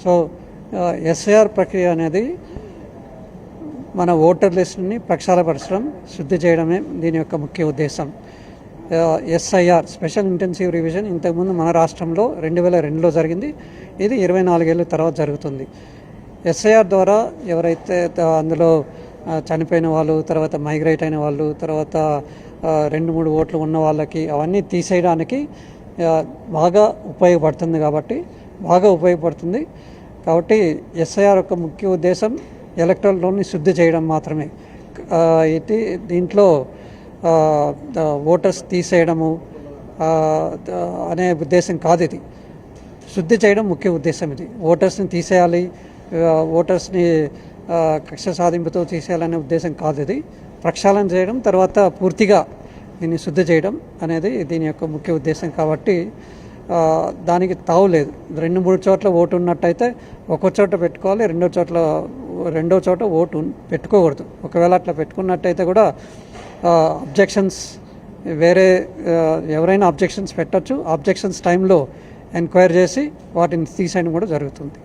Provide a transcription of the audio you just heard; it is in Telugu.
సో ఎస్ఐఆర్ ప్రక్రియ అనేది మన ఓటర్ లిస్టుని ప్రక్షాళపరచడం, శుద్ధి చేయడమే దీని యొక్క ముఖ్య ఉద్దేశం. ఎస్ఐఆర్ స్పెషల్ ఇంటెన్సివ్ రివిజన్ ఇంతకుముందు మన రాష్ట్రంలో 2002లో జరిగింది. ఇది 24 ఏళ్ళ తర్వాత జరుగుతుంది. ఎస్ఐఆర్ ద్వారా ఎవరైతే అందులో చనిపోయిన వాళ్ళు, తర్వాత మైగ్రేట్ అయిన వాళ్ళు, తర్వాత 2-3 ఓట్లు ఉన్న వాళ్ళకి అవన్నీ తీసేయడానికి బాగా ఉపయోగపడుతుంది కాబట్టి ఎస్ఐఆర్ యొక్క ముఖ్య ఉద్దేశం ఎలక్ట్రల్ రోల్ని శుద్ధి చేయడం మాత్రమే. దీంట్లో ఓటర్స్ తీసేయడము అనే ఉద్దేశం కాదు. ఇది శుద్ధి చేయడం ముఖ్య ఉద్దేశం. ఇది ఓటర్స్ని తీసేయాలి, ఓటర్స్ని కక్ష సాధింపుతో తీసేయాలనే ఉద్దేశం కాదు. ఇది ప్రక్షాళన చేయడం, తర్వాత పూర్తిగా దీన్ని శుద్ధి చేయడం అనేది దీని యొక్క ముఖ్య ఉద్దేశం. కాబట్టి దానికి తావులేదు. 2-3 చోట్ల ఓటు ఉన్నట్టయితే ఒక్కో చోట పెట్టుకోవాలి, రెండో చోట ఓటు పెట్టుకోకూడదు. ఒకవేళ అట్లా పెట్టుకున్నట్టయితే కూడా అబ్జెక్షన్స్ ఎవరైనా అబ్జెక్షన్స్ పెట్టచ్చు. అబ్జెక్షన్స్ టైంలో ఎంక్వైరీ చేసి వాటిని తీసేయడం కూడా జరుగుతుంది.